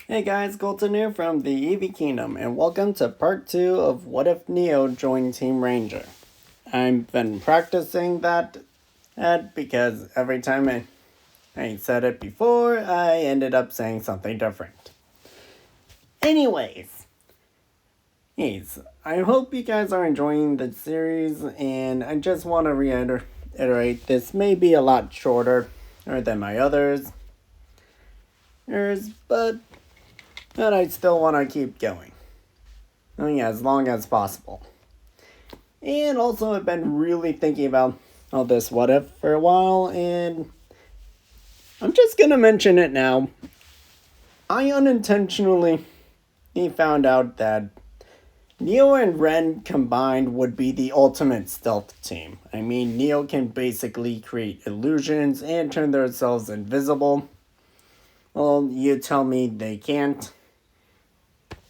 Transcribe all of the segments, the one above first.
Hey guys, Colton here from the Eevee Kingdom, and welcome to part 2 of What If Neo Joined Team Ranger. I've been practicing that because every time I said it before, I ended up saying something different. Anyways, I hope you guys are enjoying the series, and I just want to reiterate this may be a lot shorter than my others, but I still want to keep going. As long as possible. And also, I've been really thinking about all this what if for a while, and I'm just gonna mention it now. I unintentionally found out that Neo and Ren combined would be the ultimate stealth team. I mean, Neo can basically create illusions and turn themselves invisible. Well, you tell me they can't.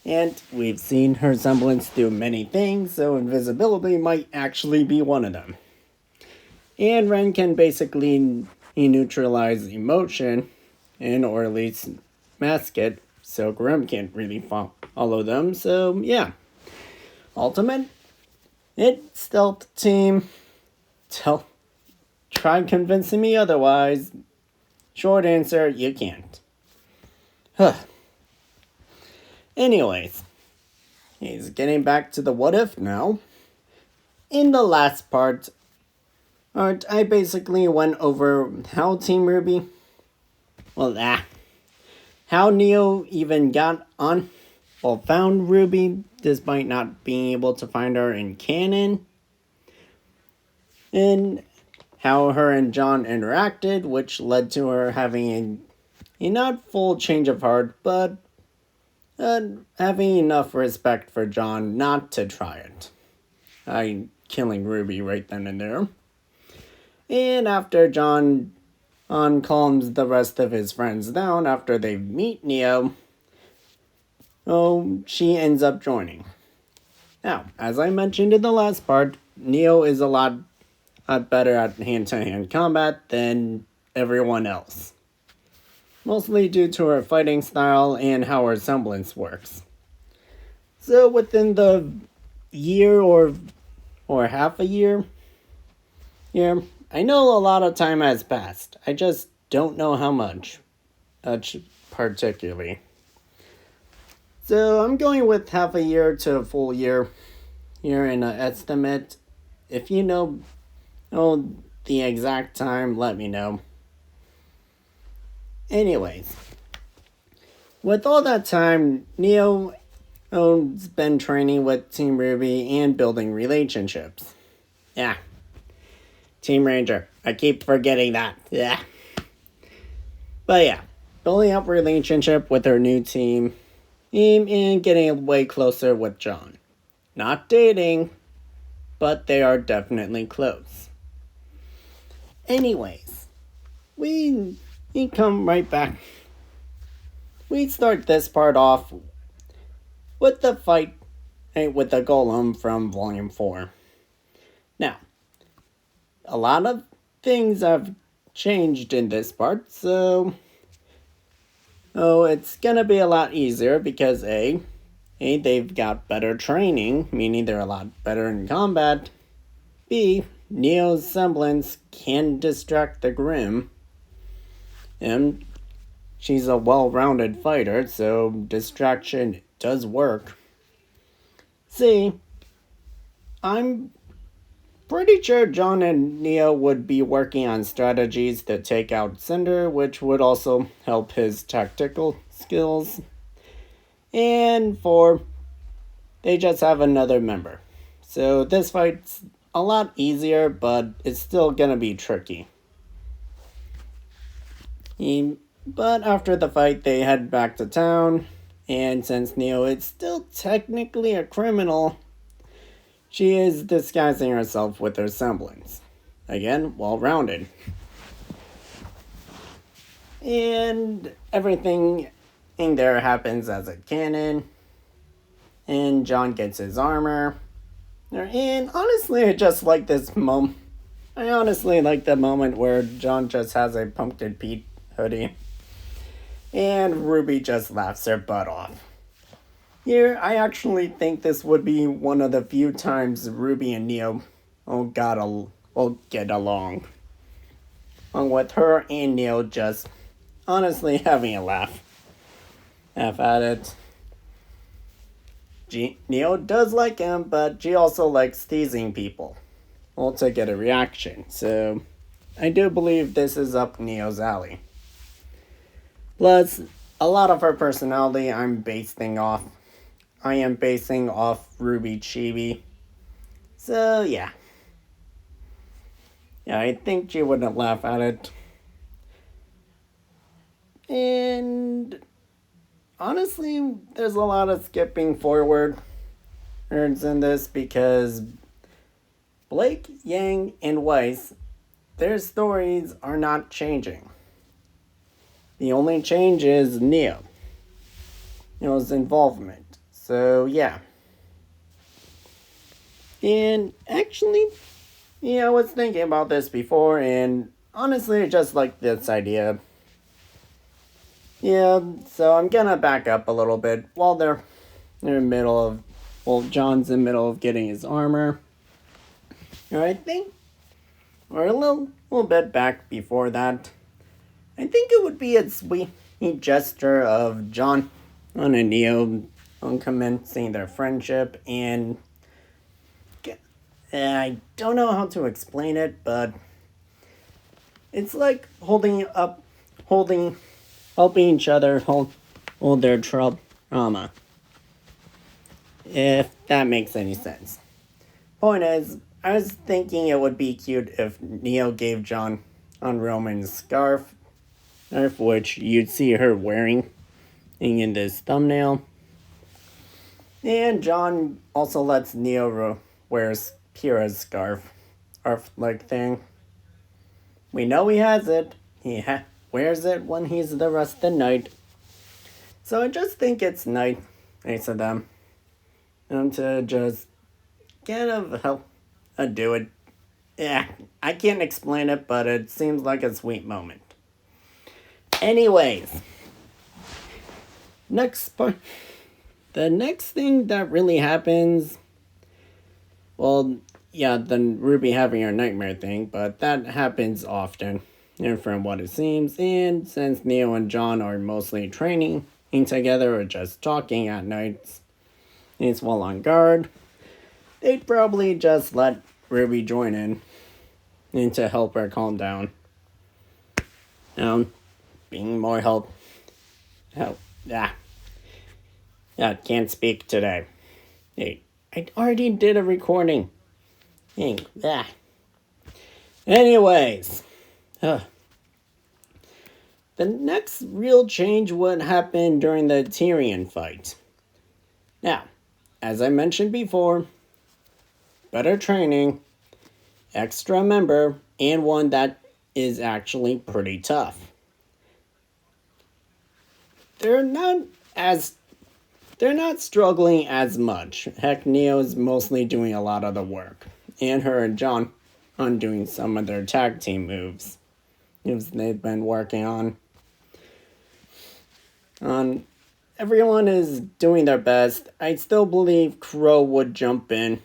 And we've seen her semblance do many things, so invisibility might actually be one of them. And Ren can basically neutralize emotion, or at least mask it, so Grim can't really follow them, so yeah. Ultimate? Stealth team. Try convincing me otherwise. Short answer, you can't. Anyways, he's getting back to the what if now. In the last part, I basically went over how Team RWBY, how Neo even got on, found Ruby despite not being able to find her in canon, and how her and John interacted, which led to her having a not full change of heart, but having enough respect for John not to try it. Killing Ruby right then and there. And after John calms the rest of his friends down after they meet Neo, she ends up joining. Now, as I mentioned in the last part, Neo is a lot better at hand-to-hand combat than everyone else. Mostly due to her fighting style and how her semblance works. So within the year or half a year, I know a lot of time has passed. I just don't know how much, particularly. So I'm going with half a year to a full year here in an estimate. If you know the exact time, let me know. Anyways, with all that time, Neo has been training with Team RWBY and building relationships. Yeah. Team Ranger. I keep forgetting that. Yeah. But yeah, building up relationship with her new team and getting way closer with John. Not dating, but they are definitely close. Anyways, we come right back. We start this part off with the fight with the Golem from Volume 4. Now, a lot of things have changed in this part, so it's gonna be a lot easier because they've got better training, meaning they're a lot better in combat. B, Neo's semblance can distract the Grim. And she's a well-rounded fighter, so distraction does work. C, I'm pretty sure John and Neo would be working on strategies to take out Cinder, which would also help his tactical skills. And 4, they just have another member. So this fight's a lot easier, but it's still gonna be tricky. But after the fight, they head back to town, and since Neo is still technically a criminal, she is disguising herself with her semblance. Again, well-rounded. And everything in there happens as a canon, and John gets his armor. And honestly, I just like this moment. I honestly like the moment where John just has a Pumpkin Pete hoodie. and RWBY just laughs her butt off. Here, I actually think this would be one of the few times RWBY and Neo will get along. With her and Neo just honestly having a laugh at it. Neo does like him, but she also likes teasing people, all to get a reaction, so I do believe this is up Neo's alley. Plus, a lot of her personality I am basing off RWBY Chibi. So yeah. Yeah, I think she wouldn't laugh at it. And honestly, there's a lot of skipping forward in this because Blake, Yang, and Weiss, their stories are not changing. The only change is Neo's involvement. So yeah. And actually, I was thinking about this before, and honestly, I just like this idea. Yeah, so I'm gonna back up a little bit while they're in the middle of, John's in the middle of getting his armor. I think, or a little bit back before that, I think it would be a sweet gesture of John and Neo on commencing their friendship, and I don't know how to explain it, but it's like helping each other hold their trauma. If that makes any sense. Point is, I was thinking it would be cute if Neo gave John on Roman's scarf, which you'd see her wearing in this thumbnail. And John also lets Neo wear Kira's scarf like thing. We know he has it. He wears it when he's the rest of the night. So I just think it's nice of them to just kind of help do it. Yeah, I can't explain it, but it seems like a sweet moment. Anyways, next part. The next thing that really happens, the RWBY having her nightmare thing, but that happens often, from what it seems, and since Neo and John are mostly training together or just talking at nights, it's while on guard, they'd probably just let RWBY join in to help her calm down. Being more help. Can't speak today. Hey, I already did a recording. Anyways. The next real change would happen during the Tyrion fight. Now, as I mentioned before, better training, extra member, and one that is actually pretty tough. They're not struggling as much. Heck, Neo's mostly doing a lot of the work. And her and John on doing some of their tag team moves they've been working on. Everyone is doing their best. I still believe Crow would jump in.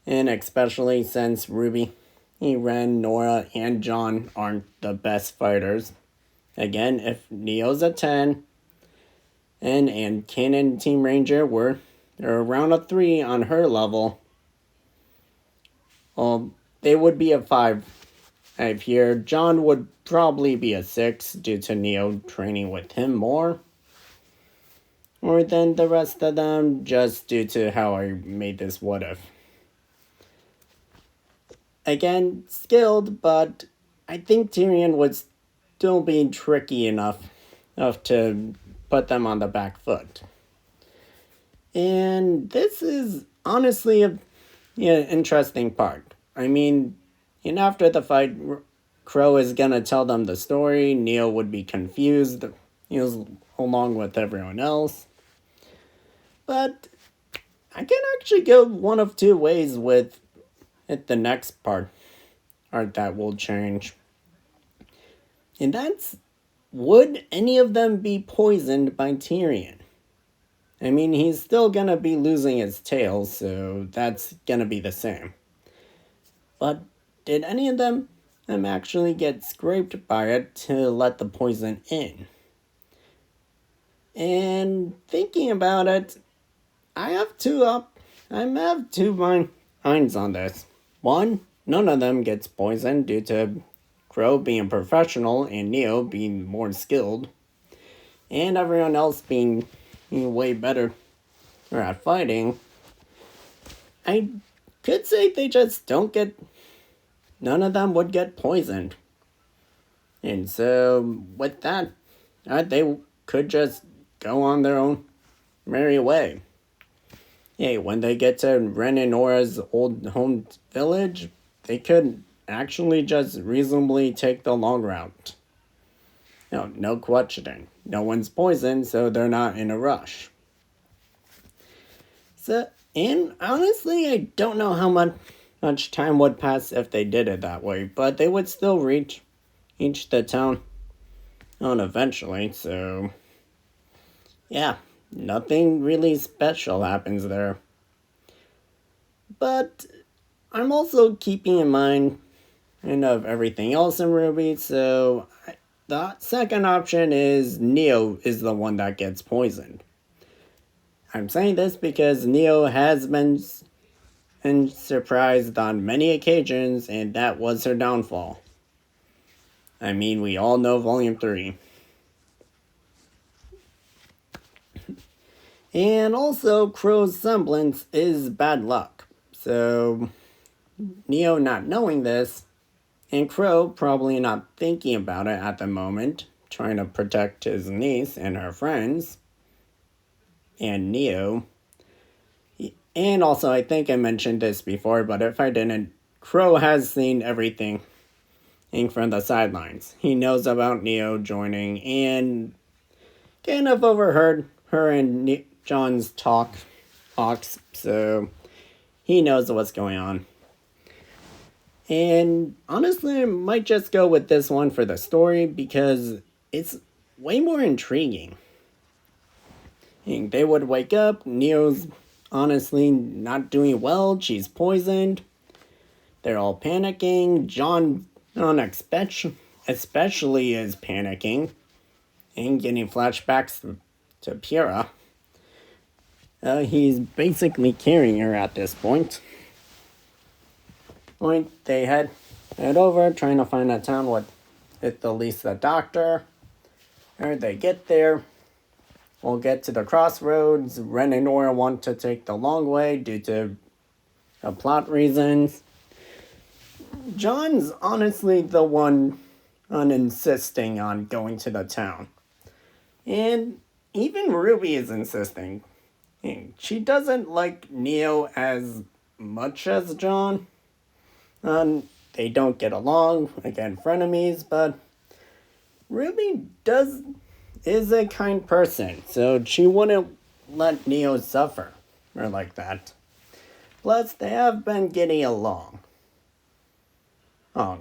And especially since RWBY, Ren, Nora, and John aren't the best fighters. Again, if Neo's a 10, and Ken and Team Ranger were around a 3 on her level, they would be a 5 here. John would probably be a 6 due to Neo training with him more. Or than the rest of them, just due to how I made this what if. Again, skilled, but I think Tyrion would still be tricky enough to put them on the back foot. And this is honestly an interesting part. I mean, after the fight, Crow is gonna tell them the story. Neo would be confused, along with everyone else. But I can actually go one of two ways with the next part that will change. And that's would any of them be poisoned by Tyrion? I mean, he's still gonna be losing his tail, so that's gonna be the same. But did any of them actually get scraped by it to let the poison in? And thinking about it, I have two minds on this. One, none of them gets poisoned due to Crow being professional and Neo being more skilled, and everyone else being way better at fighting. I could say they just don't get. None of them would get poisoned. And so, with that, they could just go on their own merry way. Hey, when they get to Ren and Nora's old home village, they could actually just reasonably take the long route. No questioning. No one's poisoned, so they're not in a rush. So, and honestly, I don't know how much time would pass if they did it that way, but they would still reach the town eventually, so yeah, nothing really special happens there. But I'm also keeping in mind of everything else in RWBY, so the second option is Neo is the one that gets poisoned. I'm saying this because Neo has been surprised on many occasions, and that was her downfall. I mean, we all know Volume 3. And also, Crow's semblance is bad luck. So, Neo not knowing this, and Crow probably not thinking about it at the moment, trying to protect his niece and her friends, and Neo. And also, I think I mentioned this before, but if I didn't, Crow has seen everything from the sidelines. He knows about Neo joining and kind of overheard her and John's talks, so he knows what's going on. And honestly, I might just go with this one for the story because it's way more intriguing. And they would wake up, Neo's honestly not doing well, she's poisoned. They're all panicking. John especially is panicking and getting flashbacks to Pyrrha. He's basically carrying her at this point. They head over, trying to find a town with at least the doctor. And they get there. We'll get to the crossroads. Ren and Nora want to take the long way due to plot reasons. John's honestly the one insisting on going to the town. And even Ruby is insisting. She doesn't like Neo as much as John. They don't get along, again, frenemies, but Ruby is a kind person, so she wouldn't let Neo suffer, or like that. Plus, they have been getting along.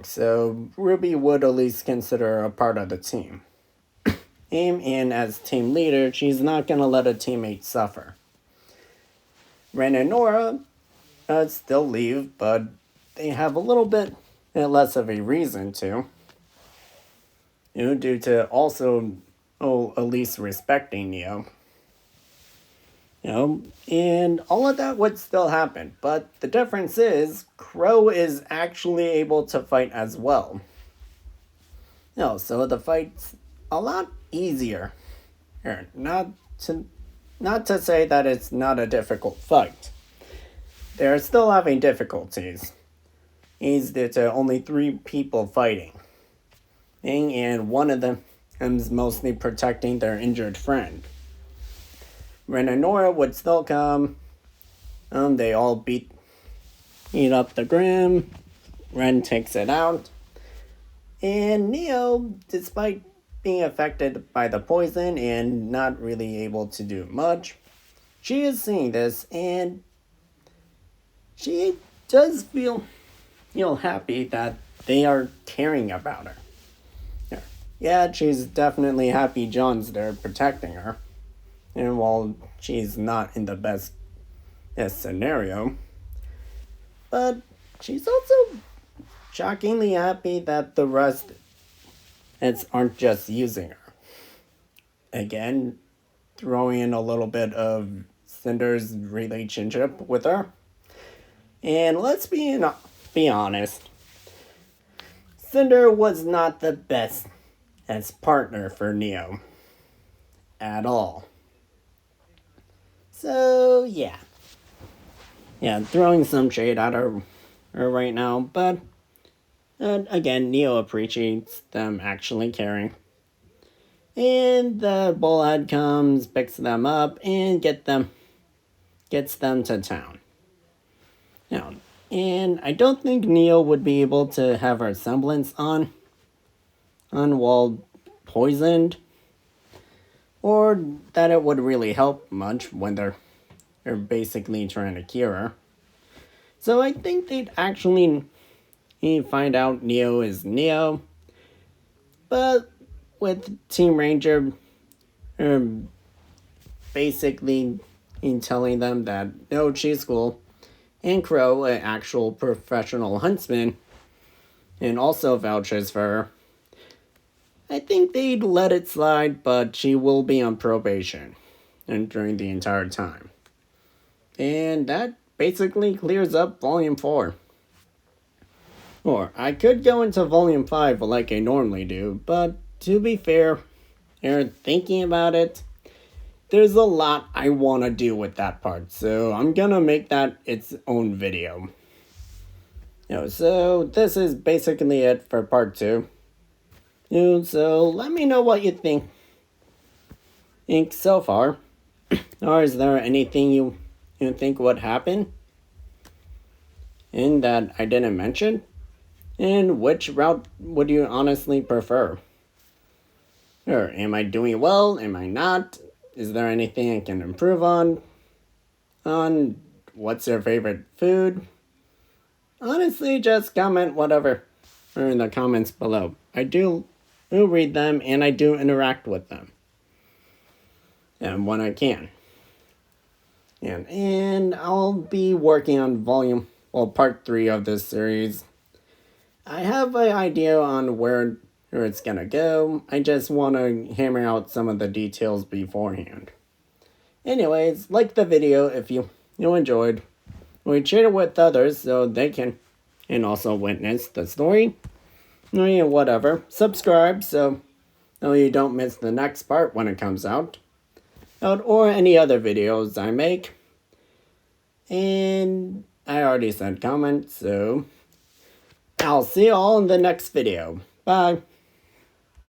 So Ruby would at least consider her a part of the team. And as team leader, she's not going to let a teammate suffer. Ren and Nora still leave, but they have a little bit less of a reason to. Due to also at least respecting Neo. And all of that would still happen. But the difference is, Crow is actually able to fight as well. So the fight's a lot easier. Not to say that it's not a difficult fight. They're still having difficulties. It's due to only 3 people fighting. And one of them is mostly protecting their injured friend. Ren and Nora would still come. They all beat up the Grim. Ren takes it out. And Neo, despite being affected by the poison and not really able to do much, she is seeing this and she does feel happy that they are caring about her. yeah, she's definitely happy John's there protecting her. And while she's not in the best scenario, but she's also shockingly happy that the rest aren't just using her. Again, throwing in a little bit of Cinder's relationship with her. And let's be honest, Cinder was not the best as partner for Neo at all. So yeah, throwing some shade at her right now, but again, Neo appreciates them actually caring. And the bullhead comes, picks them up, and gets them to town. Now, and I don't think Neo would be able to have her semblance on while poisoned, or that it would really help much when they're basically trying to cure her. So I think they'd actually find out Neo is Neo, but with Team Ranger basically telling them that no, she's cool, and Crow, an actual professional huntsman, and also vouches for her. I think they'd let it slide, but she will be on probation and during the entire time. And that basically clears up Volume 4. Or I could go into Volume 5 like I normally do, but to be fair, thinking about it, there's a lot I want to do with that part, so I'm gonna make that its own video. So this is basically it for part 2. So let me know what you think so far. Or is there anything you think would happen and that I didn't mention? And which route would you honestly prefer? Or am I doing well? Am I not? Is there anything I can improve on? What's your favorite food? Honestly, just comment whatever or in the comments below. I do read them and I do interact with them. And when I can. And I'll be working on part 3 of this series. I have an idea on where it's gonna go. I just want to hammer out some of the details beforehand. Anyways, like the video if you enjoyed. Share it with others so they can and also witness the story. And whatever. Subscribe so you don't miss the next part when it comes out. Or any other videos I make. And I already said comment, so I'll see you all in the next video. Bye.